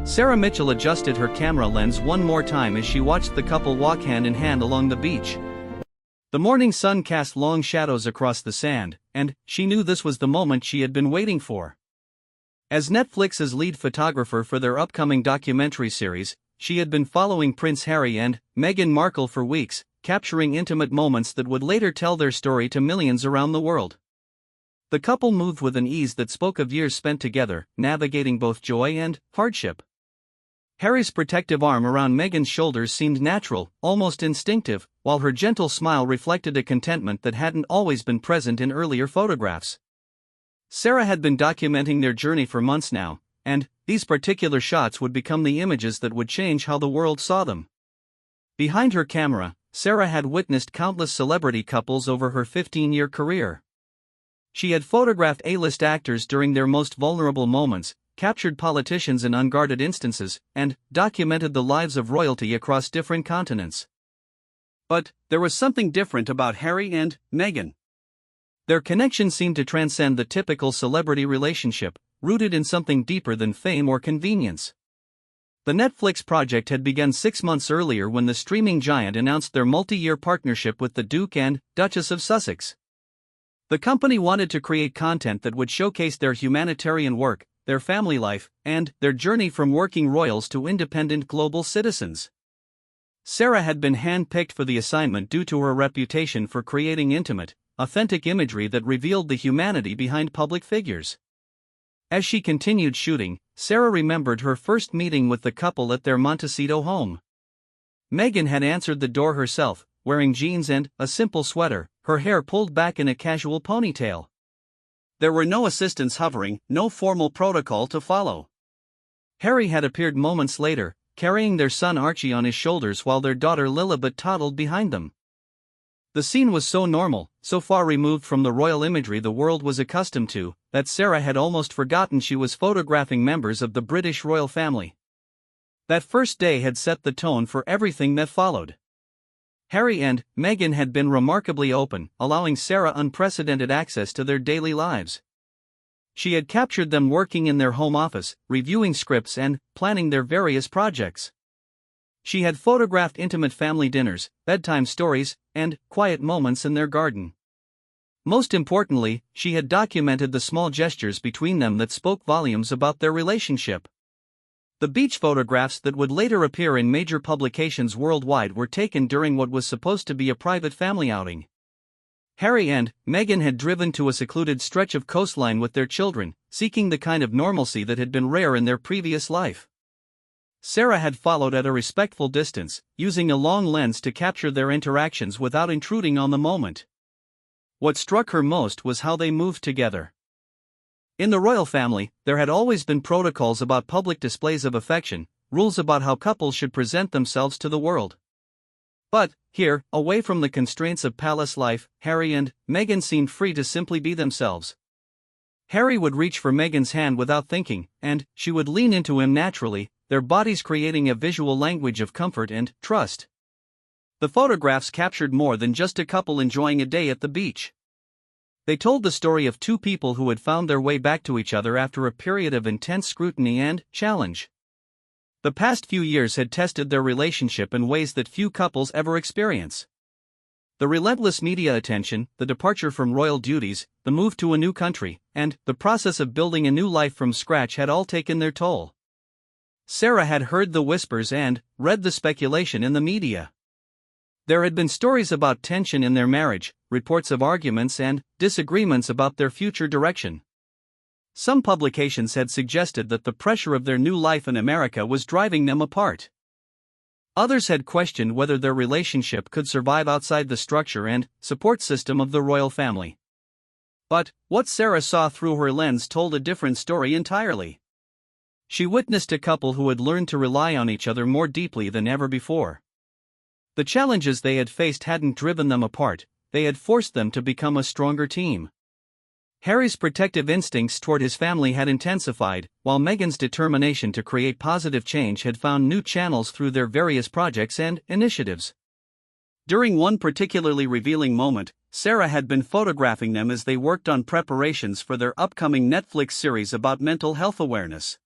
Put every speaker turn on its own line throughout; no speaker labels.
Sarah Mitchell adjusted her camera lens one more time as she watched the couple walk hand in hand along the beach. The morning sun cast long shadows across the sand, and she knew this was the moment she had been waiting for. As Netflix's lead photographer for their upcoming documentary series, she had been following Prince Harry and Meghan Markle for weeks, capturing intimate moments that would later tell their story to millions around the world. The couple moved with an ease that spoke of years spent together, navigating both joy and hardship. Harry's protective arm around Meghan's shoulders seemed natural, almost instinctive, while her gentle smile reflected a contentment that hadn't always been present in earlier photographs. Sarah had been documenting their journey for months now, and these particular shots would become the images that would change how the world saw them. Behind her camera, Sarah had witnessed countless celebrity couples over her 15-year career. She had photographed A-list actors during their most vulnerable moments, captured politicians in unguarded instances, and documented the lives of royalty across different continents. But there was something different about Harry and Meghan. Their connection seemed to transcend the typical celebrity relationship, rooted in something deeper than fame or convenience. The Netflix project had begun 6 months earlier when the streaming giant announced their multi-year partnership with the Duke and Duchess of Sussex. The company wanted to create content that would showcase their humanitarian work, their family life, and their journey from working royals to independent global citizens. Sarah had been hand-picked for the assignment due to her reputation for creating intimate, authentic imagery that revealed the humanity behind public figures. As she continued shooting, Sarah remembered her first meeting with the couple at their Montecito home. Meghan had answered the door herself, wearing jeans and a simple sweater, her hair pulled back in a casual ponytail. There were no assistants hovering, no formal protocol to follow. Harry had appeared moments later, carrying their son Archie on his shoulders while their daughter Lilibet toddled behind them. The scene was so normal, so far removed from the royal imagery the world was accustomed to, that Sarah had almost forgotten she was photographing members of the British royal family. That first day had set the tone for everything that followed. Harry and Meghan had been remarkably open, allowing Sarah unprecedented access to their daily lives. She had captured them working in their home office, reviewing scripts and planning their various projects. She had photographed intimate family dinners, bedtime stories, and quiet moments in their garden. Most importantly, she had documented the small gestures between them that spoke volumes about their relationship. The beach photographs that would later appear in major publications worldwide were taken during what was supposed to be a private family outing. Harry and Meghan had driven to a secluded stretch of coastline with their children, seeking the kind of normalcy that had been rare in their previous life. Sarah had followed at a respectful distance, using a long lens to capture their interactions without intruding on the moment. What struck her most was how they moved together. In the royal family, there had always been protocols about public displays of affection, rules about how couples should present themselves to the world. But, here, away from the constraints of palace life, Harry and Meghan seemed free to simply be themselves. Harry would reach for Meghan's hand without thinking, and she would lean into him naturally, their bodies creating a visual language of comfort and trust. The photographs captured more than just a couple enjoying a day at the beach. They told the story of two people who had found their way back to each other after a period of intense scrutiny and challenge. The past few years had tested their relationship in ways that few couples ever experience. The relentless media attention, the departure from royal duties, the move to a new country, and the process of building a new life from scratch had all taken their toll. Sarah had heard the whispers and read the speculation in the media. There had been stories about tension in their marriage, reports of arguments and disagreements about their future direction. Some publications had suggested that the pressure of their new life in America was driving them apart. Others had questioned whether their relationship could survive outside the structure and support system of the royal family. But what Sarah saw through her lens told a different story entirely. She witnessed a couple who had learned to rely on each other more deeply than ever before. The challenges they had faced hadn't driven them apart, they had forced them to become a stronger team. Harry's protective instincts toward his family had intensified, while Meghan's determination to create positive change had found new channels through their various projects and initiatives. During one particularly revealing moment, Sarah had been photographing them as they worked on preparations for their upcoming Netflix series about mental health awareness.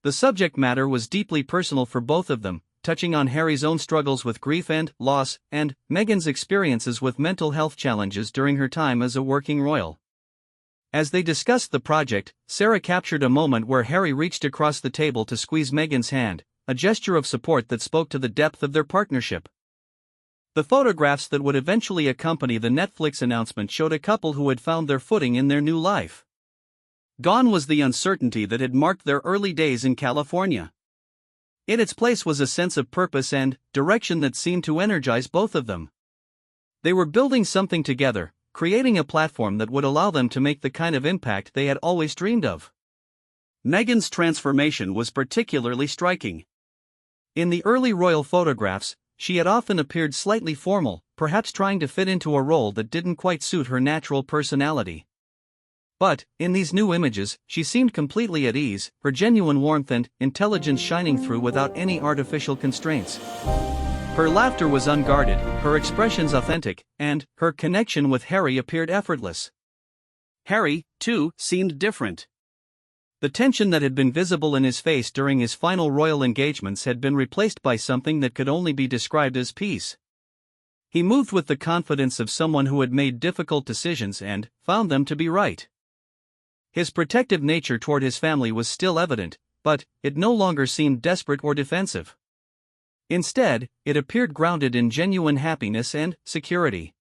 The subject matter was deeply personal for both of them, touching on Harry's own struggles with grief and loss, and Meghan's experiences with mental health challenges during her time as a working royal. As they discussed the project, Sarah captured a moment where Harry reached across the table to squeeze Meghan's hand, a gesture of support that spoke to the depth of their partnership. The photographs that would eventually accompany the Netflix announcement showed a couple who had found their footing in their new life. Gone was the uncertainty that had marked their early days in California. In its place was a sense of purpose and direction that seemed to energize both of them. They were building something together, creating a platform that would allow them to make the kind of impact they had always dreamed of. Meghan's transformation was particularly striking. In the early royal photographs, she had often appeared slightly formal, perhaps trying to fit into a role that didn't quite suit her natural personality. But, in these new images, she seemed completely at ease, her genuine warmth and intelligence shining through without any artificial constraints. Her laughter was unguarded, her expressions authentic, and her connection with Harry appeared effortless. Harry, too, seemed different. The tension that had been visible in his face during his final royal engagements had been replaced by something that could only be described as peace. He moved with the confidence of someone who had made difficult decisions and found them to be right. His protective nature toward his family was still evident, but it no longer seemed desperate or defensive. Instead, it appeared grounded in genuine happiness and security.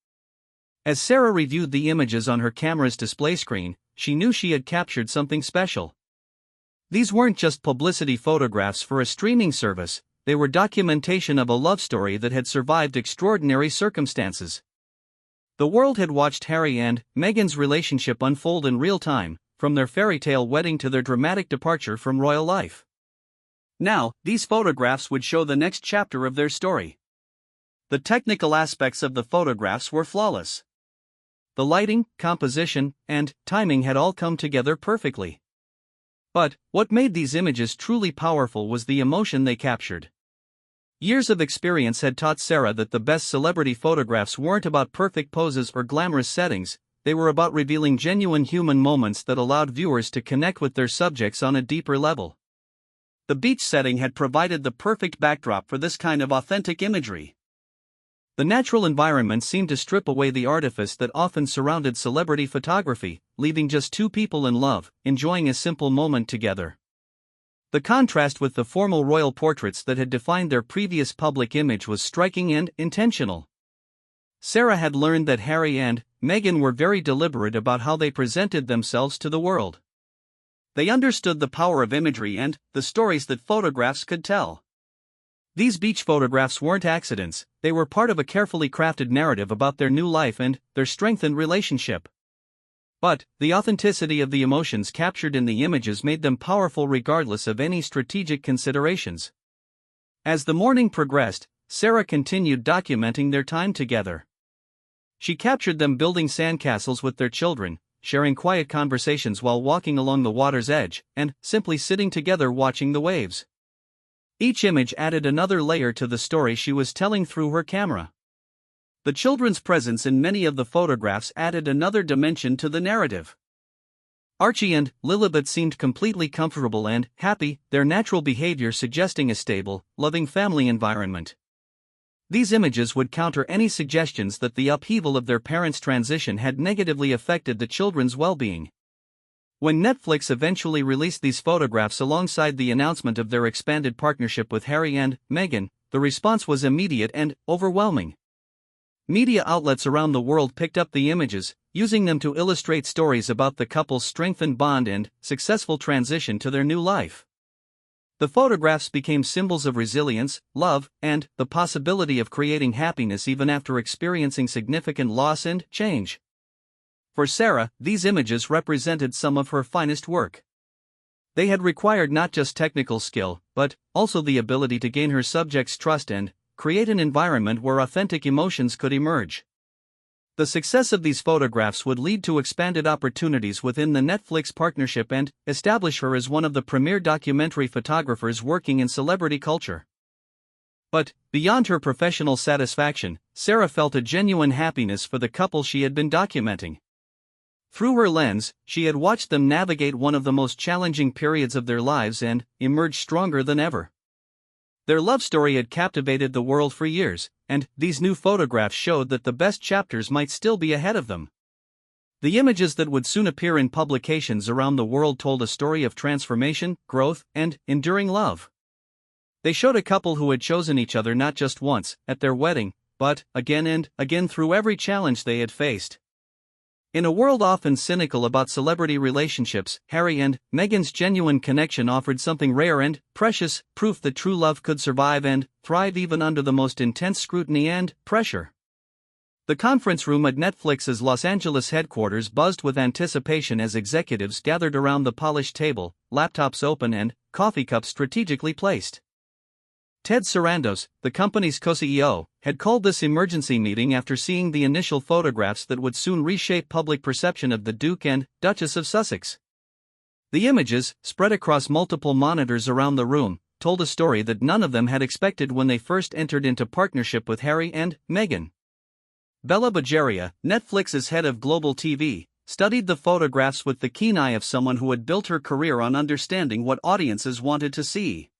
As Sarah reviewed the images on her camera's display screen, she knew she had captured something special. These weren't just publicity photographs for a streaming service, they were documentation of a love story that had survived extraordinary circumstances. The world had watched Harry and Meghan's relationship unfold in real time, from their fairy tale wedding to their dramatic departure from royal life. Now, these photographs would show the next chapter of their story. The technical aspects of the photographs were flawless. The lighting, composition, and timing had all come together perfectly. But, what made these images truly powerful was the emotion they captured. Years of experience had taught Sarah that the best celebrity photographs weren't about perfect poses or glamorous settings, they were about revealing genuine human moments that allowed viewers to connect with their subjects on a deeper level. The beach setting had provided the perfect backdrop for this kind of authentic imagery. The natural environment seemed to strip away the artifice that often surrounded celebrity photography, leaving just two people in love, enjoying a simple moment together. The contrast with the formal royal portraits that had defined their previous public image was striking and intentional. Sarah had learned that Harry and Meghan were very deliberate about how they presented themselves to the world. They understood the power of imagery and the stories that photographs could tell. These beach photographs weren't accidents, they were part of a carefully crafted narrative about their new life and their strengthened relationship. But, the authenticity of the emotions captured in the images made them powerful regardless of any strategic considerations. As the morning progressed, Sarah continued documenting their time together. She captured them building sandcastles with their children, sharing quiet conversations while walking along the water's edge, and simply sitting together watching the waves. Each image added another layer to the story she was telling through her camera. The children's presence in many of the photographs added another dimension to the narrative. Archie and Lilibet seemed completely comfortable and happy, their natural behavior suggesting a stable, loving family environment. These images would counter any suggestions that the upheaval of their parents' transition had negatively affected the children's well-being. When Netflix eventually released these photographs alongside the announcement of their expanded partnership with Harry and Meghan, the response was immediate and overwhelming. Media outlets around the world picked up the images, using them to illustrate stories about the couple's strengthened bond and successful transition to their new life. The photographs became symbols of resilience, love, and the possibility of creating happiness even after experiencing significant loss and change. For Sarah, these images represented some of her finest work. They had required not just technical skill, but also the ability to gain her subjects' trust and create an environment where authentic emotions could emerge. The success of these photographs would lead to expanded opportunities within the Netflix partnership and establish her as one of the premier documentary photographers working in celebrity culture. But, beyond her professional satisfaction, Sarah felt a genuine happiness for the couple she had been documenting. Through her lens, she had watched them navigate one of the most challenging periods of their lives and emerge stronger than ever. Their love story had captivated the world for years, and these new photographs showed that the best chapters might still be ahead of them. The images that would soon appear in publications around the world told a story of transformation, growth, and enduring love. They showed a couple who had chosen each other not just once, at their wedding, but again and again through every challenge they had faced. In a world often cynical about celebrity relationships, Harry and Meghan's genuine connection offered something rare and precious, proof that true love could survive and thrive even under the most intense scrutiny and pressure. The conference room at Netflix's Los Angeles headquarters buzzed with anticipation as executives gathered around the polished table, laptops open and coffee cups strategically placed. Ted Sarandos, the company's co-CEO, had called this emergency meeting after seeing the initial photographs that would soon reshape public perception of the Duke and Duchess of Sussex. The images, spread across multiple monitors around the room, told a story that none of them had expected when they first entered into partnership with Harry and Meghan. Bella Bajaria, Netflix's head of global TV, studied the photographs with the keen eye of someone who had built her career on understanding what audiences wanted to see.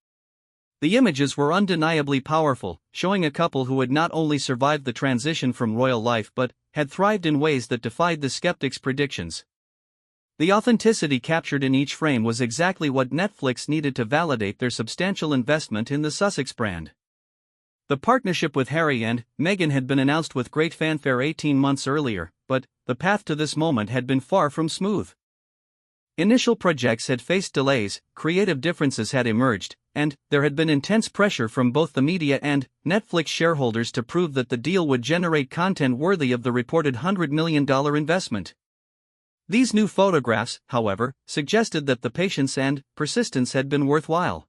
The images were undeniably powerful, showing a couple who had not only survived the transition from royal life but had thrived in ways that defied the skeptics' predictions. The authenticity captured in each frame was exactly what Netflix needed to validate their substantial investment in the Sussex brand. The partnership with Harry and Meghan had been announced with great fanfare 18 months earlier, but the path to this moment had been far from smooth. Initial projects had faced delays, creative differences had emerged, and there had been intense pressure from both the media and Netflix shareholders to prove that the deal would generate content worthy of the reported $100 million investment. These new photographs, however, suggested that the patience and persistence had been worthwhile.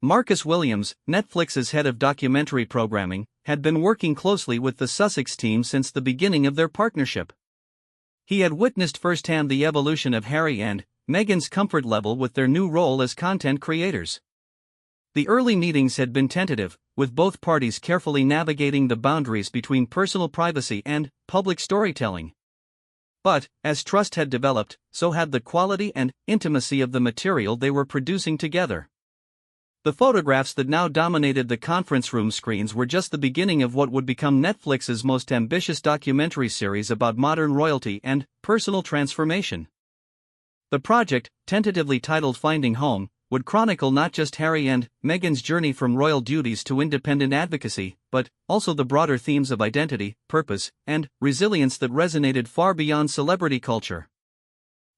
Marcus Williams, Netflix's head of documentary programming, had been working closely with the Sussex team since the beginning of their partnership. He had witnessed firsthand the evolution of Harry and Meghan's comfort level with their new role as content creators. The early meetings had been tentative, with both parties carefully navigating the boundaries between personal privacy and public storytelling. But, as trust had developed, so had the quality and intimacy of the material they were producing together. The photographs that now dominated the conference room screens were just the beginning of what would become Netflix's most ambitious documentary series about modern royalty and personal transformation. The project, tentatively titled Finding Home, would chronicle not just Harry and Meghan's journey from royal duties to independent advocacy, but also the broader themes of identity, purpose, and resilience that resonated far beyond celebrity culture.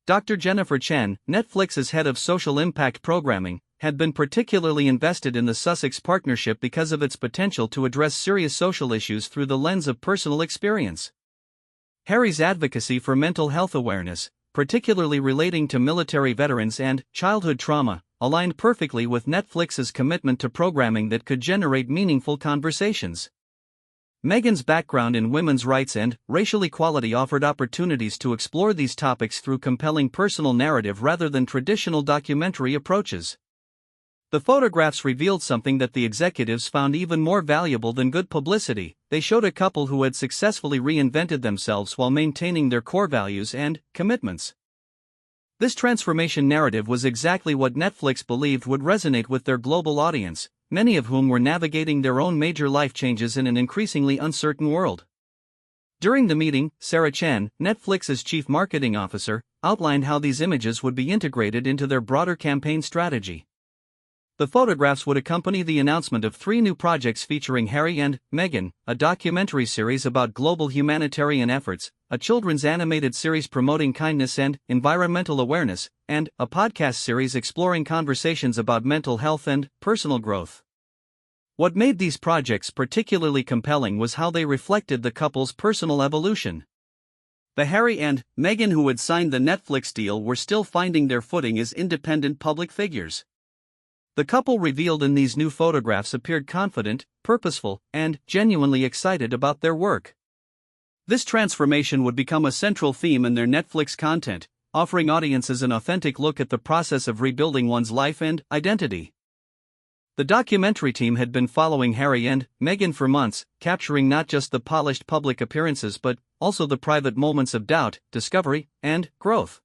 Dr. Jennifer Chen, Netflix's head of social impact programming, had been particularly invested in the Sussex partnership because of its potential to address serious social issues through the lens of personal experience. Harry's advocacy for mental health awareness, particularly relating to military veterans and childhood trauma, aligned perfectly with Netflix's commitment to programming that could generate meaningful conversations. Meghan's background in women's rights and racial equality offered opportunities to explore these topics through compelling personal narrative rather than traditional documentary approaches. The photographs revealed something that the executives found even more valuable than good publicity. They showed a couple who had successfully reinvented themselves while maintaining their core values and commitments. This transformation narrative was exactly what Netflix believed would resonate with their global audience, many of whom were navigating their own major life changes in an increasingly uncertain world. During the meeting, Sarah Chen, Netflix's chief marketing officer, outlined how these images would be integrated into their broader campaign strategy. The photographs would accompany the announcement of 3 new projects featuring Harry and Meghan, a documentary series about global humanitarian efforts, a children's animated series promoting kindness and environmental awareness, and a podcast series exploring conversations about mental health and personal growth. What made these projects particularly compelling was how they reflected the couple's personal evolution. The Harry and Meghan who had signed the Netflix deal were still finding their footing as independent public figures. The couple revealed in these new photographs appeared confident, purposeful, and genuinely excited about their work. This transformation would become a central theme in their Netflix content, offering audiences an authentic look at the process of rebuilding one's life and identity. The documentary team had been following Harry and Meghan for months, capturing not just the polished public appearances but also the private moments of doubt, discovery, and growth.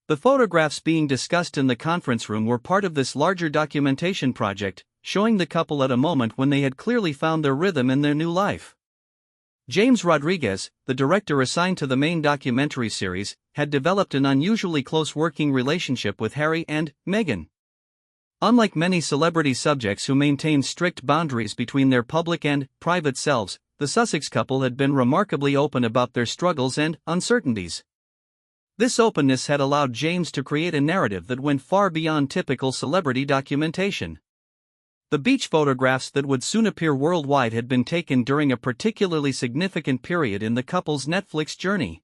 The photographs being discussed in the conference room were part of this larger documentation project, showing the couple at a moment when they had clearly found their rhythm in their new life. James Rodriguez, the director assigned to the main documentary series, had developed an unusually close working relationship with Harry and Meghan. Unlike many celebrity subjects who maintain strict boundaries between their public and private selves, the Sussex couple had been remarkably open about their struggles and uncertainties. This openness had allowed James to create a narrative that went far beyond typical celebrity documentation. The beach photographs that would soon appear worldwide had been taken during a particularly significant period in the couple's Netflix journey.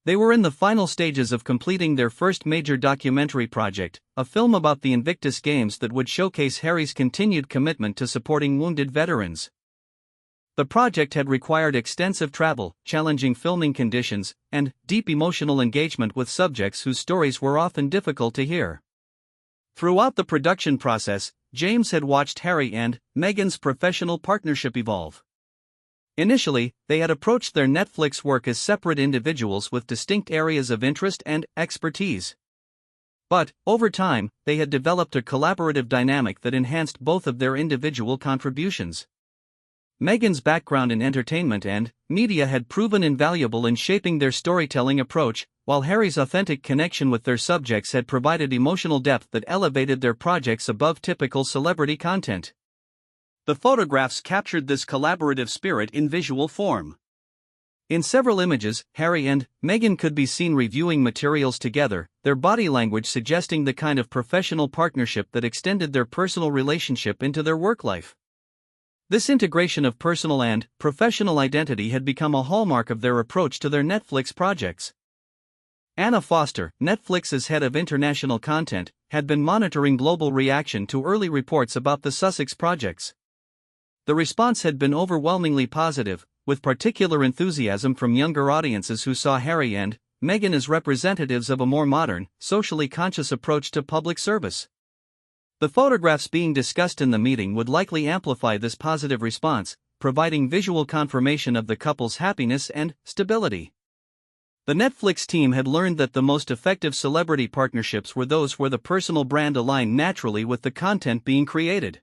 They were in the final stages of completing their first major documentary project, a film about the Invictus Games that would showcase Harry's continued commitment to supporting wounded veterans. The project had required extensive travel, challenging filming conditions, and deep emotional engagement with subjects whose stories were often difficult to hear. Throughout the production process, James had watched Harry and Meghan's professional partnership evolve. Initially, they had approached their Netflix work as separate individuals with distinct areas of interest and expertise. But, over time, they had developed a collaborative dynamic that enhanced both of their individual contributions. Meghan's background in entertainment and media had proven invaluable in shaping their storytelling approach, while Harry's authentic connection with their subjects had provided emotional depth that elevated their projects above typical celebrity content. The photographs captured this collaborative spirit in visual form. In several images, Harry and Meghan could be seen reviewing materials together, their body language suggesting the kind of professional partnership that extended their personal relationship into their work life. This integration of personal and professional identity had become a hallmark of their approach to their Netflix projects. Anna Foster, Netflix's head of international content, had been monitoring global reaction to early reports about the Sussex projects. The response had been overwhelmingly positive, with particular enthusiasm from younger audiences who saw Harry and Meghan as representatives of a more modern, socially conscious approach to public service. The photographs being discussed in the meeting would likely amplify this positive response, providing visual confirmation of the couple's happiness and stability. The Netflix team had learned that the most effective celebrity partnerships were those where the personal brand aligned naturally with the content being created.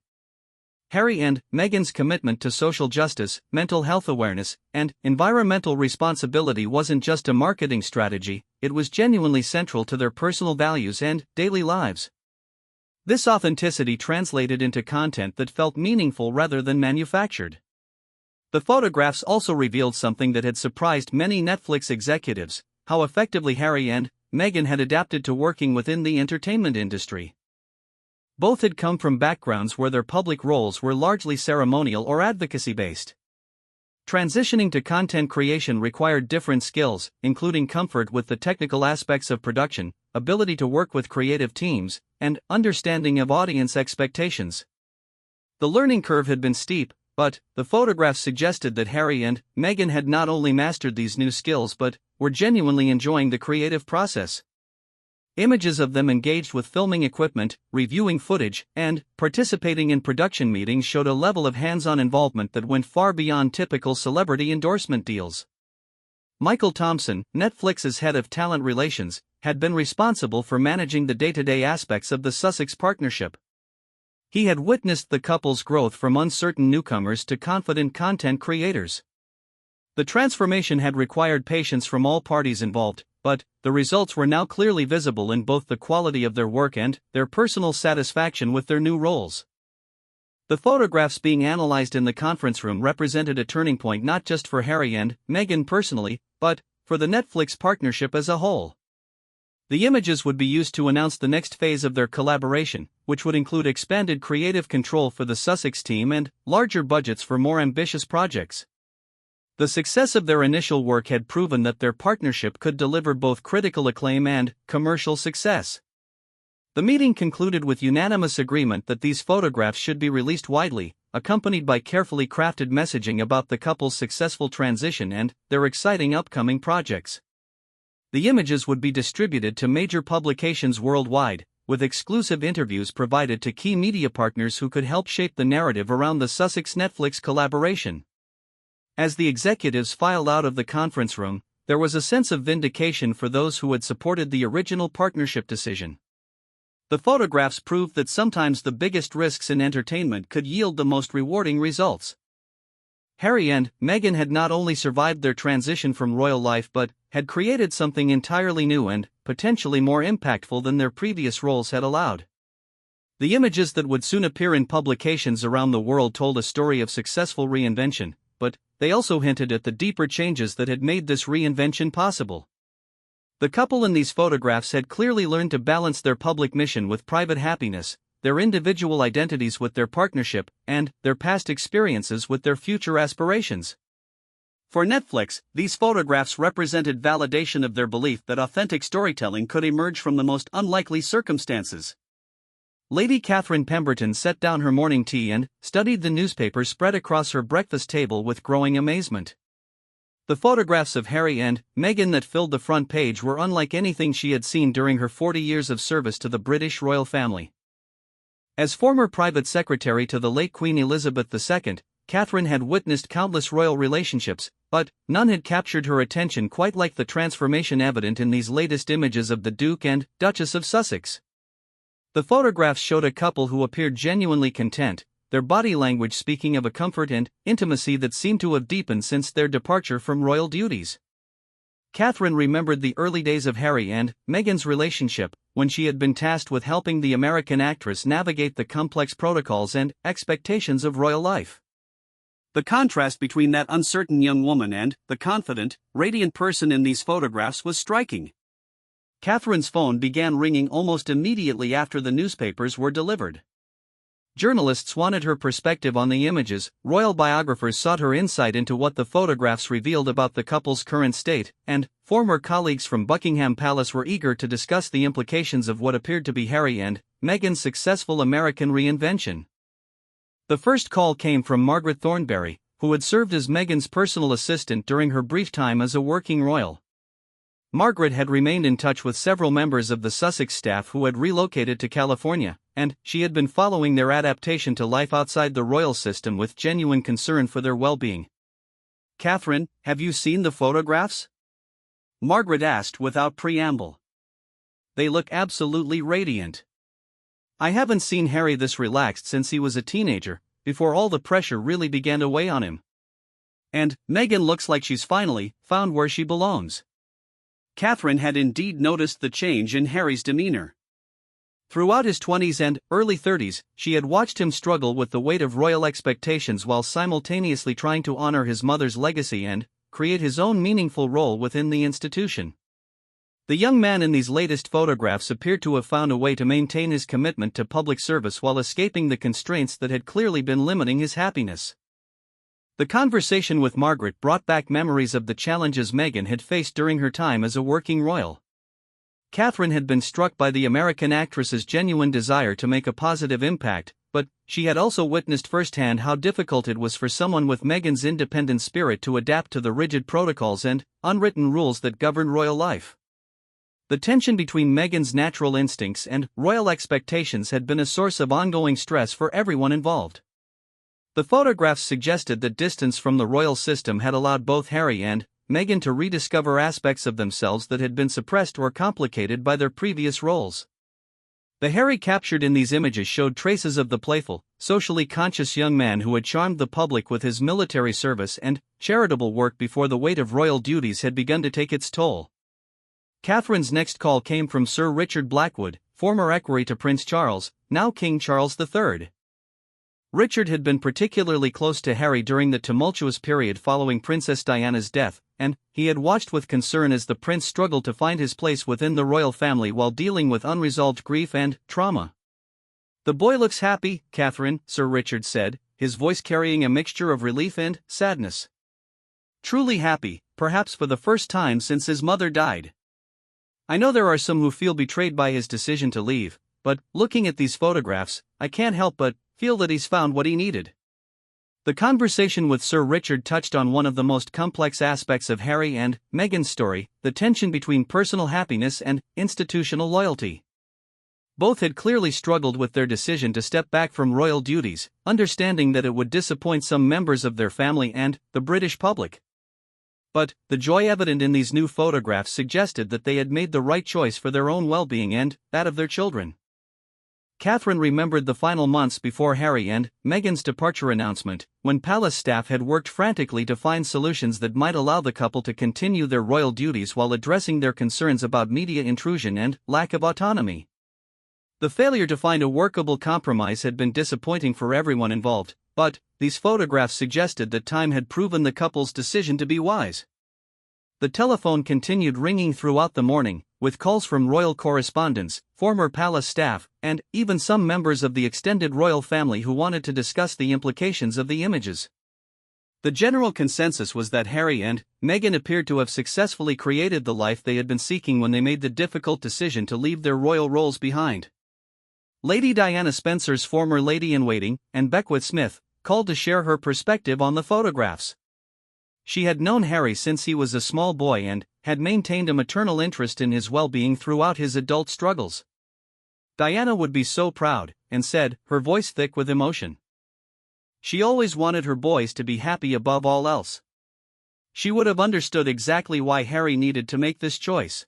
Harry and Meghan's commitment to social justice, mental health awareness, and environmental responsibility wasn't just a marketing strategy, it was genuinely central to their personal values and daily lives. This authenticity translated into content that felt meaningful rather than manufactured. The photographs also revealed something that had surprised many Netflix executives: how effectively Harry and Meghan had adapted to working within the entertainment industry. Both had come from backgrounds where their public roles were largely ceremonial or advocacy-based. Transitioning to content creation required different skills, including comfort with the technical aspects of production, ability to work with creative teams, and understanding of audience expectations. The learning curve had been steep, but the photographs suggested that Harry and Meghan had not only mastered these new skills but were genuinely enjoying the creative process. Images of them engaged with filming equipment, reviewing footage, and participating in production meetings showed a level of hands-on involvement that went far beyond typical celebrity endorsement deals. Michael Thompson, Netflix's head of talent relations, had been responsible for managing the day-to-day aspects of the Sussex partnership. He had witnessed the couple's growth from uncertain newcomers to confident content creators. The transformation had required patience from all parties involved, but the results were now clearly visible in both the quality of their work and their personal satisfaction with their new roles. The photographs being analyzed in the conference room represented a turning point not just for Harry and Meghan personally, but for the Netflix partnership as a whole. The images would be used to announce the next phase of their collaboration, which would include expanded creative control for the Sussex team and larger budgets for more ambitious projects. The success of their initial work had proven that their partnership could deliver both critical acclaim and commercial success. The meeting concluded with unanimous agreement that these photographs should be released widely, accompanied by carefully crafted messaging about the couple's successful transition and their exciting upcoming projects. The images would be distributed to major publications worldwide, with exclusive interviews provided to key media partners who could help shape the narrative around the Sussex-Netflix collaboration. As the executives filed out of the conference room, there was a sense of vindication for those who had supported the original partnership decision. The photographs proved that sometimes the biggest risks in entertainment could yield the most rewarding results. Harry and Meghan had not only survived their transition from royal life but had created something entirely new and potentially more impactful than their previous roles had allowed. The images that would soon appear in publications around the world told a story of successful reinvention, but they also hinted at the deeper changes that had made this reinvention possible. The couple in these photographs had clearly learned to balance their public mission with private happiness, their individual identities with their partnership, and their past experiences with their future aspirations. For Netflix, these photographs represented validation of their belief that authentic storytelling could emerge from the most unlikely circumstances. Lady Catherine Pemberton set down her morning tea and studied the newspaper spread across her breakfast table with growing amazement. The photographs of Harry and Meghan that filled the front page were unlike anything she had seen during her 40 years of service to the British royal family. As former private secretary to the late Queen Elizabeth II, Catherine had witnessed countless royal relationships, but none had captured her attention quite like the transformation evident in these latest images of the Duke and Duchess of Sussex. The photographs showed a couple who appeared genuinely content, their body language speaking of a comfort and intimacy that seemed to have deepened since their departure from royal duties. Catherine remembered the early days of Harry and Meghan's relationship, when she had been tasked with helping the American actress navigate the complex protocols and expectations of royal life. The contrast between that uncertain young woman and the confident, radiant person in these photographs was striking. Catherine's phone began ringing almost immediately after the newspapers were delivered. Journalists wanted her perspective on the images, royal biographers sought her insight into what the photographs revealed about the couple's current state, and former colleagues from Buckingham Palace were eager to discuss the implications of what appeared to be Harry and Meghan's successful American reinvention. The first call came from Margaret Thornberry, who had served as Meghan's personal assistant during her brief time as a working royal. Margaret had remained in touch with several members of the Sussex staff who had relocated to California, and she had been following their adaptation to life outside the royal system with genuine concern for their well-being. "Catherine, have you seen the photographs?" Margaret asked without preamble. "They look absolutely radiant. I haven't seen Harry this relaxed since he was a teenager, before all the pressure really began to weigh on him. And Meghan looks like she's finally found where she belongs." Catherine had indeed noticed the change in Harry's demeanor. Throughout his 20s and early 30s, she had watched him struggle with the weight of royal expectations while simultaneously trying to honor his mother's legacy and create his own meaningful role within the institution. The young man in these latest photographs appeared to have found a way to maintain his commitment to public service while escaping the constraints that had clearly been limiting his happiness. The conversation with Margaret brought back memories of the challenges Meghan had faced during her time as a working royal. Catherine had been struck by the American actress's genuine desire to make a positive impact, but she had also witnessed firsthand how difficult it was for someone with Meghan's independent spirit to adapt to the rigid protocols and unwritten rules that govern royal life. The tension between Meghan's natural instincts and royal expectations had been a source of ongoing stress for everyone involved. The photographs suggested that distance from the royal system had allowed both Harry and Meghan to rediscover aspects of themselves that had been suppressed or complicated by their previous roles. The Harry captured in these images showed traces of the playful, socially conscious young man who had charmed the public with his military service and charitable work before the weight of royal duties had begun to take its toll. Catherine's next call came from Sir Richard Blackwood, former equerry to Prince Charles, now King Charles III. Richard had been particularly close to Harry during the tumultuous period following Princess Diana's death, and he had watched with concern as the prince struggled to find his place within the royal family while dealing with unresolved grief and trauma. "The boy looks happy, Catherine," Sir Richard said, his voice carrying a mixture of relief and sadness. "Truly happy, perhaps for the first time since his mother died. I know there are some who feel betrayed by his decision to leave, but looking at these photographs, I can't help but feel that he's found what he needed." The conversation with Sir Richard touched on one of the most complex aspects of Harry and Meghan's story, the tension between personal happiness and institutional loyalty. Both had clearly struggled with their decision to step back from royal duties, understanding that it would disappoint some members of their family and the British public. But the joy evident in these new photographs suggested that they had made the right choice for their own well-being and that of their children. Catherine remembered the final months before Harry and Meghan's departure announcement, when palace staff had worked frantically to find solutions that might allow the couple to continue their royal duties while addressing their concerns about media intrusion and lack of autonomy. The failure to find a workable compromise had been disappointing for everyone involved, but these photographs suggested that time had proven the couple's decision to be wise. The telephone continued ringing throughout the morning, with calls from royal correspondents, former palace staff, and even some members of the extended royal family who wanted to discuss the implications of the images. The general consensus was that Harry and Meghan appeared to have successfully created the life they had been seeking when they made the difficult decision to leave their royal roles behind. Lady Diana Spencer's former lady-in-waiting, and Beckwith Smith, called to share her perspective on the photographs. She had known Harry since he was a small boy and had maintained a maternal interest in his well-being throughout his adult struggles. Diana would be so proud, and said, her voice thick with emotion. She always wanted her boys to be happy above all else. She would have understood exactly why Harry needed to make this choice.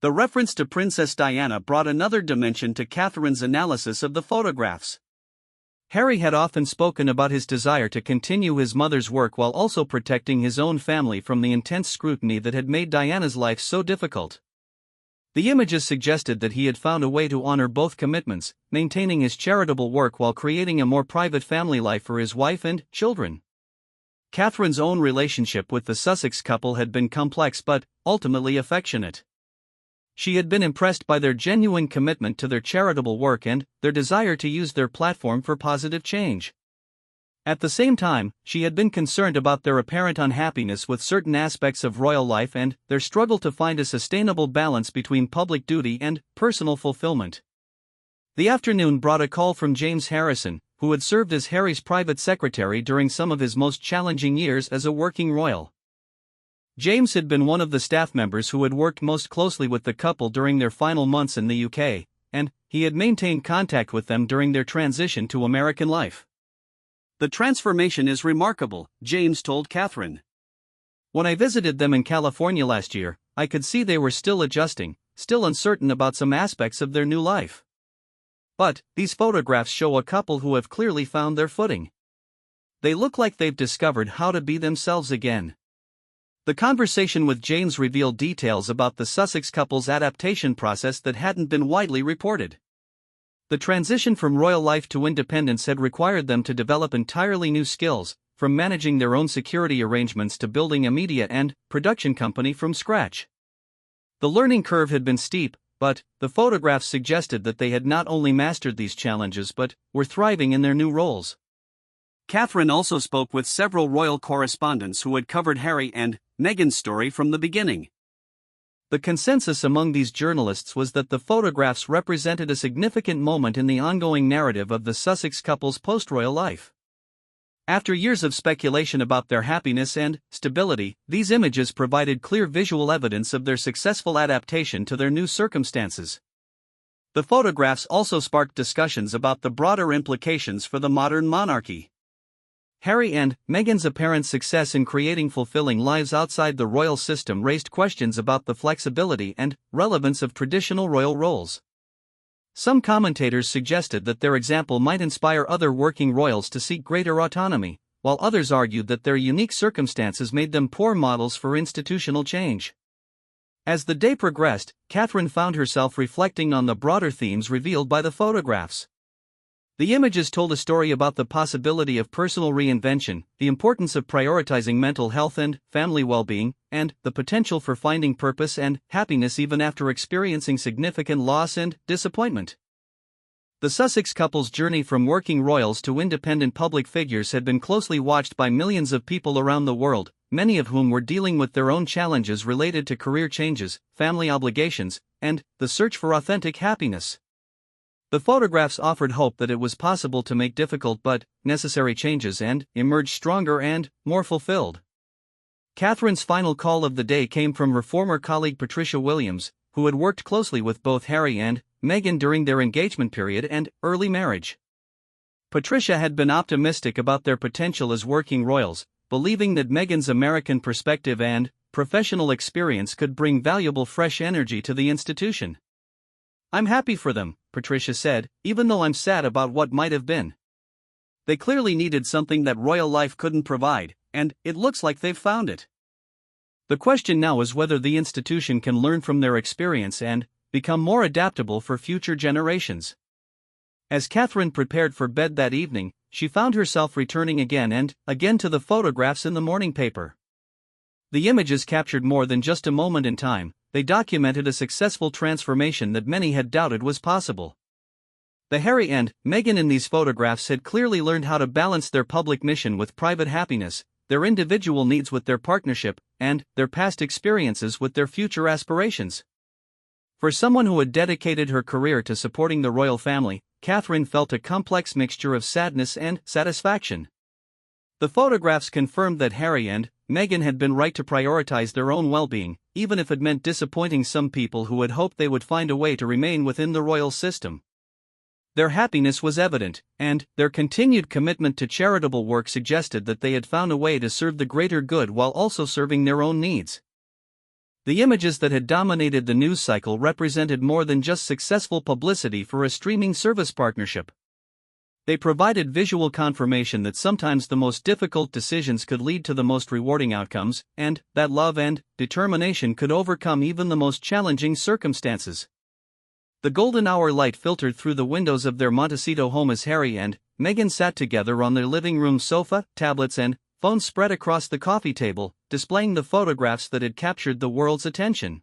The reference to Princess Diana brought another dimension to Catherine's analysis of the photographs. Harry had often spoken about his desire to continue his mother's work while also protecting his own family from the intense scrutiny that had made Diana's life so difficult. The images suggested that he had found a way to honor both commitments, maintaining his charitable work while creating a more private family life for his wife and children. Catherine's own relationship with the Sussex couple had been complex but ultimately affectionate. She had been impressed by their genuine commitment to their charitable work and their desire to use their platform for positive change. At the same time, she had been concerned about their apparent unhappiness with certain aspects of royal life and their struggle to find a sustainable balance between public duty and personal fulfillment. The afternoon brought a call from James Harrison, who had served as Harry's private secretary during some of his most challenging years as a working royal. James had been one of the staff members who had worked most closely with the couple during their final months in the UK, and he had maintained contact with them during their transition to American life. The transformation is remarkable, James told Catherine. When I visited them in California last year, I could see they were still adjusting, still uncertain about some aspects of their new life. But these photographs show a couple who have clearly found their footing. They look like they've discovered how to be themselves again. The conversation with James revealed details about the Sussex couple's adaptation process that hadn't been widely reported. The transition from royal life to independence had required them to develop entirely new skills, from managing their own security arrangements to building a media and production company from scratch. The learning curve had been steep, but the photographs suggested that they had not only mastered these challenges but were thriving in their new roles. Catherine also spoke with several royal correspondents who had covered Harry and Meghan's story from the beginning. The consensus among these journalists was that the photographs represented a significant moment in the ongoing narrative of the Sussex couple's post-royal life. After years of speculation about their happiness and stability, these images provided clear visual evidence of their successful adaptation to their new circumstances. The photographs also sparked discussions about the broader implications for the modern monarchy. Harry and Meghan's apparent success in creating fulfilling lives outside the royal system raised questions about the flexibility and relevance of traditional royal roles. Some commentators suggested that their example might inspire other working royals to seek greater autonomy, while others argued that their unique circumstances made them poor models for institutional change. As the day progressed, Catherine found herself reflecting on the broader themes revealed by the photographs. The images told a story about the possibility of personal reinvention, the importance of prioritizing mental health and family well-being, and the potential for finding purpose and happiness even after experiencing significant loss and disappointment. The Sussex couple's journey from working royals to independent public figures had been closely watched by millions of people around the world, many of whom were dealing with their own challenges related to career changes, family obligations, and the search for authentic happiness. The photographs offered hope that it was possible to make difficult but necessary changes and emerge stronger and more fulfilled. Catherine's final call of the day came from her former colleague Patricia Williams, who had worked closely with both Harry and Meghan during their engagement period and early marriage. Patricia had been optimistic about their potential as working royals, believing that Meghan's American perspective and professional experience could bring valuable fresh energy to the institution. "I'm happy for them," Patricia said, "even though I'm sad about what might have been. They clearly needed something that royal life couldn't provide, and it looks like they've found it. The question now is whether the institution can learn from their experience and become more adaptable for future generations." As Catherine prepared for bed that evening, she found herself returning again and again to the photographs in the morning paper. The images captured more than just a moment in time, they documented a successful transformation that many had doubted was possible. The Harry and Meghan in these photographs had clearly learned how to balance their public mission with private happiness, their individual needs with their partnership, and their past experiences with their future aspirations. For someone who had dedicated her career to supporting the royal family, Catherine felt a complex mixture of sadness and satisfaction. The photographs confirmed that Harry and Meghan had been right to prioritize their own well-being, even if it meant disappointing some people who had hoped they would find a way to remain within the royal system. Their happiness was evident, and their continued commitment to charitable work suggested that they had found a way to serve the greater good while also serving their own needs. The images that had dominated the news cycle represented more than just successful publicity for a streaming service partnership. They provided visual confirmation that sometimes the most difficult decisions could lead to the most rewarding outcomes, and that love and determination could overcome even the most challenging circumstances. The golden hour light filtered through the windows of their Montecito home as Harry and Meghan sat together on their living room sofa, tablets and phones spread across the coffee table, displaying the photographs that had captured the world's attention.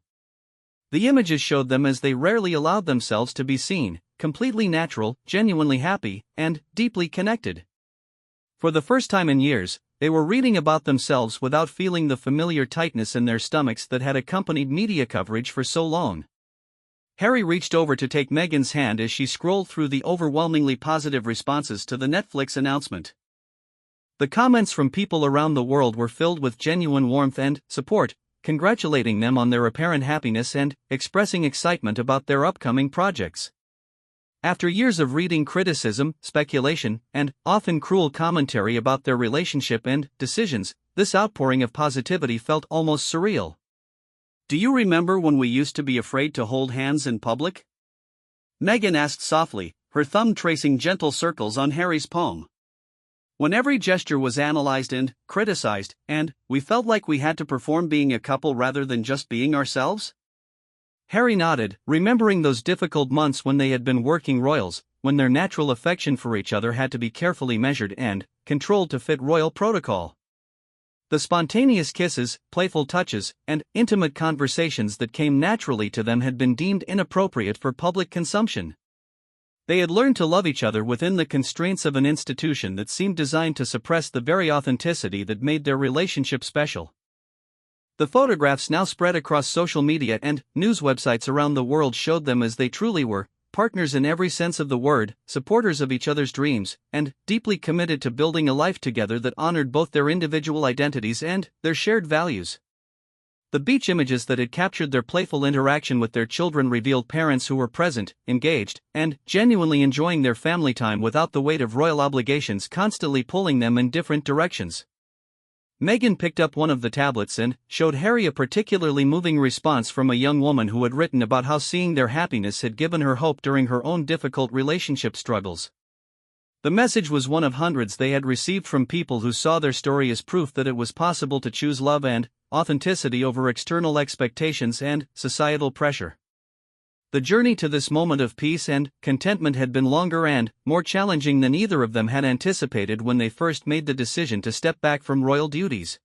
The images showed them as they rarely allowed themselves to be seen, completely natural, genuinely happy, and deeply connected. For the first time in years, they were reading about themselves without feeling the familiar tightness in their stomachs that had accompanied media coverage for so long. Harry reached over to take Meghan's hand as she scrolled through the overwhelmingly positive responses to the Netflix announcement. The comments from people around the world were filled with genuine warmth and support, congratulating them on their apparent happiness and expressing excitement about their upcoming projects. After years of reading criticism, speculation, and often cruel commentary about their relationship and decisions, this outpouring of positivity felt almost surreal. "Do you remember when we used to be afraid to hold hands in public?" Meghan asked softly, her thumb tracing gentle circles on Harry's palm. "When every gesture was analyzed and criticized, and we felt like we had to perform being a couple rather than just being ourselves?" Harry nodded, remembering those difficult months when they had been working royals, when their natural affection for each other had to be carefully measured and controlled to fit royal protocol. The spontaneous kisses, playful touches, and intimate conversations that came naturally to them had been deemed inappropriate for public consumption. They had learned to love each other within the constraints of an institution that seemed designed to suppress the very authenticity that made their relationship special. The photographs now spread across social media and news websites around the world showed them as they truly were, partners in every sense of the word, supporters of each other's dreams, and deeply committed to building a life together that honored both their individual identities and their shared values. The beach images that had captured their playful interaction with their children revealed parents who were present, engaged, and genuinely enjoying their family time without the weight of royal obligations constantly pulling them in different directions. Meghan picked up one of the tablets and showed Harry a particularly moving response from a young woman who had written about how seeing their happiness had given her hope during her own difficult relationship struggles. The message was one of hundreds they had received from people who saw their story as proof that it was possible to choose love and authenticity over external expectations and societal pressure. The journey to this moment of peace and contentment had been longer and more challenging than either of them had anticipated when they first made the decision to step back from royal duties.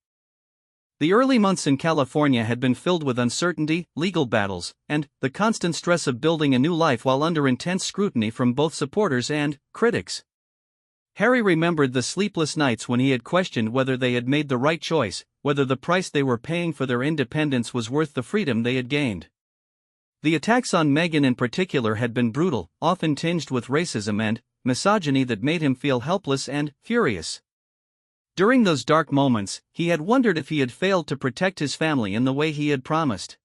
The early months in California had been filled with uncertainty, legal battles, and the constant stress of building a new life while under intense scrutiny from both supporters and critics. Harry remembered the sleepless nights when he had questioned whether they had made the right choice, whether the price they were paying for their independence was worth the freedom they had gained. The attacks on Meghan in particular had been brutal, often tinged with racism and misogyny that made him feel helpless and furious. During those dark moments, he had wondered if he had failed to protect his family in the way he had promised.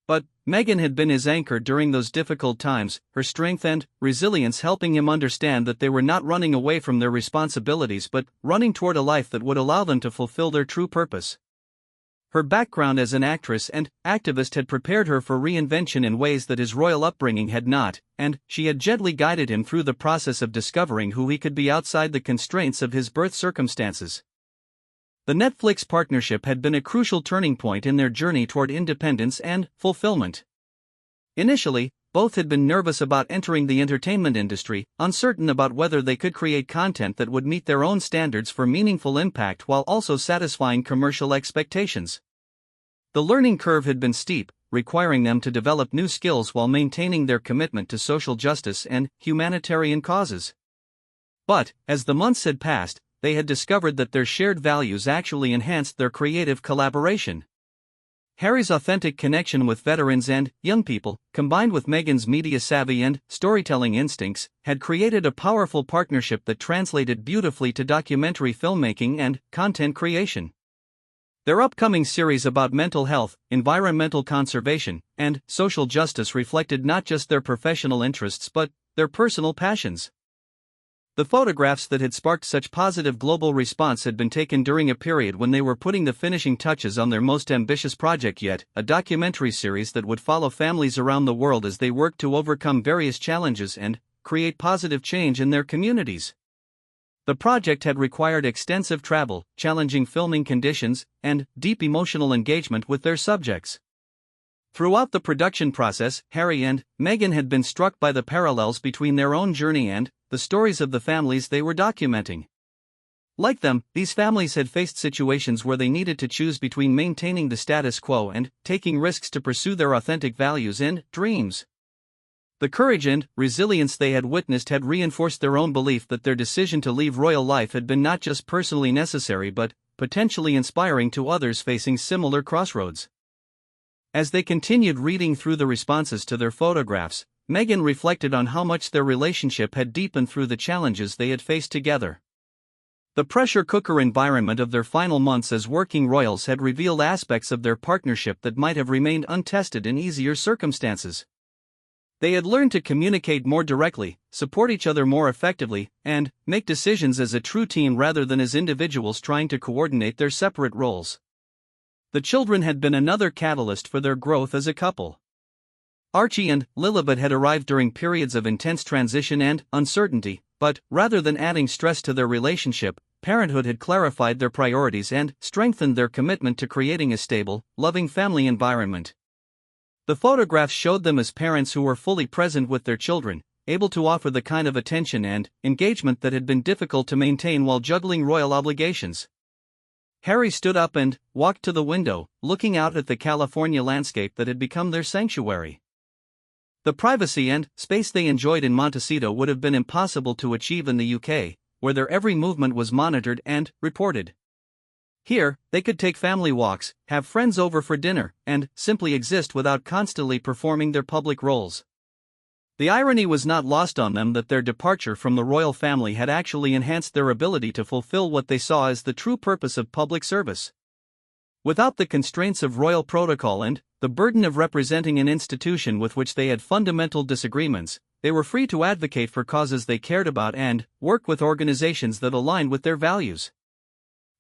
But Meghan had been his anchor during those difficult times, her strength and resilience helping him understand that they were not running away from their responsibilities but running toward a life that would allow them to fulfill their true purpose. Her background as an actress and activist had prepared her for reinvention in ways that his royal upbringing had not, and she had gently guided him through the process of discovering who he could be outside the constraints of his birth circumstances. The Netflix partnership had been a crucial turning point in their journey toward independence and fulfillment. Initially, both had been nervous about entering the entertainment industry, uncertain about whether they could create content that would meet their own standards for meaningful impact while also satisfying commercial expectations. The learning curve had been steep, requiring them to develop new skills while maintaining their commitment to social justice and humanitarian causes. But, as the months had passed, they had discovered that their shared values actually enhanced their creative collaboration. Harry's authentic connection with veterans and young people, combined with Meghan's media savvy and storytelling instincts, had created a powerful partnership that translated beautifully to documentary filmmaking and content creation. Their upcoming series about mental health, environmental conservation, and social justice reflected not just their professional interests but their personal passions. The photographs that had sparked such positive global response had been taken during a period when they were putting the finishing touches on their most ambitious project yet, a documentary series that would follow families around the world as they worked to overcome various challenges and create positive change in their communities. The project had required extensive travel, challenging filming conditions, and deep emotional engagement with their subjects. Throughout the production process, Harry and Meghan had been struck by the parallels between their own journey and the stories of the families they were documenting. Like them, these families had faced situations where they needed to choose between maintaining the status quo and taking risks to pursue their authentic values and dreams. The courage and resilience they had witnessed had reinforced their own belief that their decision to leave royal life had been not just personally necessary but potentially inspiring to others facing similar crossroads. As they continued reading through the responses to their photographs, Meghan reflected on how much their relationship had deepened through the challenges they had faced together. The pressure cooker environment of their final months as working royals had revealed aspects of their partnership that might have remained untested in easier circumstances. They had learned to communicate more directly, support each other more effectively, and make decisions as a true team rather than as individuals trying to coordinate their separate roles. The children had been another catalyst for their growth as a couple. Archie and Lilibet had arrived during periods of intense transition and uncertainty, but rather than adding stress to their relationship, parenthood had clarified their priorities and strengthened their commitment to creating a stable, loving family environment. The photographs showed them as parents who were fully present with their children, able to offer the kind of attention and engagement that had been difficult to maintain while juggling royal obligations. Harry stood up and walked to the window, looking out at the California landscape that had become their sanctuary. The privacy and space they enjoyed in Montecito would have been impossible to achieve in the UK, where their every movement was monitored and reported. Here, they could take family walks, have friends over for dinner, and simply exist without constantly performing their public roles. The irony was not lost on them that their departure from the royal family had actually enhanced their ability to fulfill what they saw as the true purpose of public service. Without the constraints of royal protocol and the burden of representing an institution with which they had fundamental disagreements, they were free to advocate for causes they cared about and work with organizations that aligned with their values.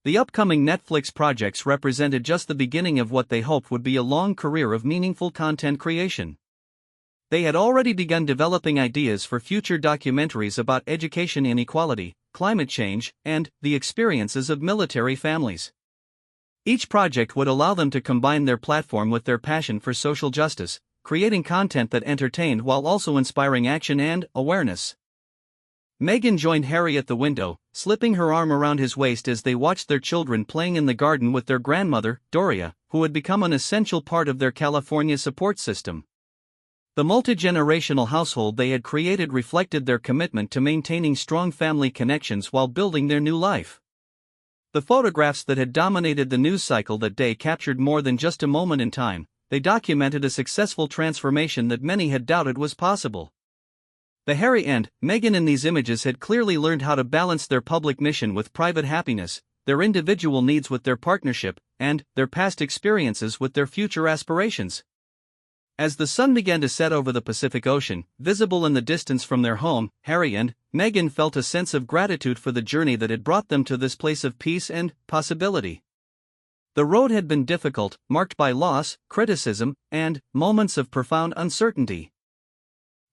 The upcoming Netflix projects represented just the beginning of what they hoped would be a long career of meaningful content creation. They had already begun developing ideas for future documentaries about education inequality, climate change, and the experiences of military families. Each project would allow them to combine their platform with their passion for social justice, creating content that entertained while also inspiring action and awareness. Meghan joined Harry at the window, slipping her arm around his waist as they watched their children playing in the garden with their grandmother, Doria, who had become an essential part of their California support system. The multi-generational household they had created reflected their commitment to maintaining strong family connections while building their new life. The photographs that had dominated the news cycle that day captured more than just a moment in time. They documented a successful transformation that many had doubted was possible. The Harry and Meghan in these images had clearly learned how to balance their public mission with private happiness, their individual needs with their partnership, and their past experiences with their future aspirations. As the sun began to set over the Pacific Ocean, visible in the distance from their home, Harry and Meghan felt a sense of gratitude for the journey that had brought them to this place of peace and possibility. The road had been difficult, marked by loss, criticism, and moments of profound uncertainty.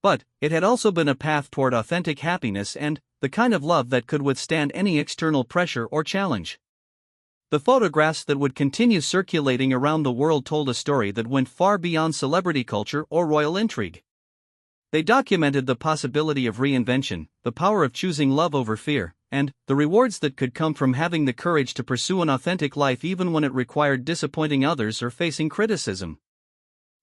But it had also been a path toward authentic happiness and the kind of love that could withstand any external pressure or challenge. The photographs that would continue circulating around the world told a story that went far beyond celebrity culture or royal intrigue. They documented the possibility of reinvention, the power of choosing love over fear, and the rewards that could come from having the courage to pursue an authentic life even when it required disappointing others or facing criticism.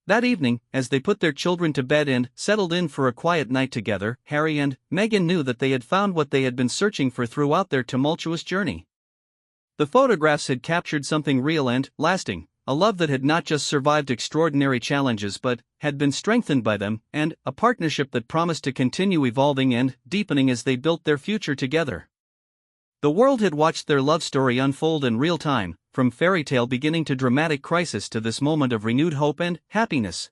That evening, as they put their children to bed and settled in for a quiet night together, Harry and Meghan knew that they had found what they had been searching for throughout their tumultuous journey. The photographs had captured something real and lasting, a love that had not just survived extraordinary challenges but had been strengthened by them, and a partnership that promised to continue evolving and deepening as they built their future together. The world had watched their love story unfold in real time, from fairy tale beginning to dramatic crisis to this moment of renewed hope and happiness.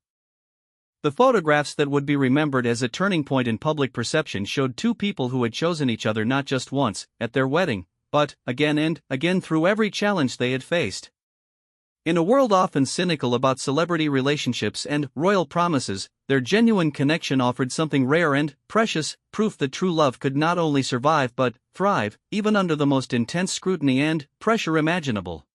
The photographs that would be remembered as a turning point in public perception showed two people who had chosen each other not just once, at their wedding, but again and again through every challenge they had faced. In a world often cynical about celebrity relationships and royal promises, their genuine connection offered something rare and precious, proof that true love could not only survive but thrive, even under the most intense scrutiny and pressure imaginable.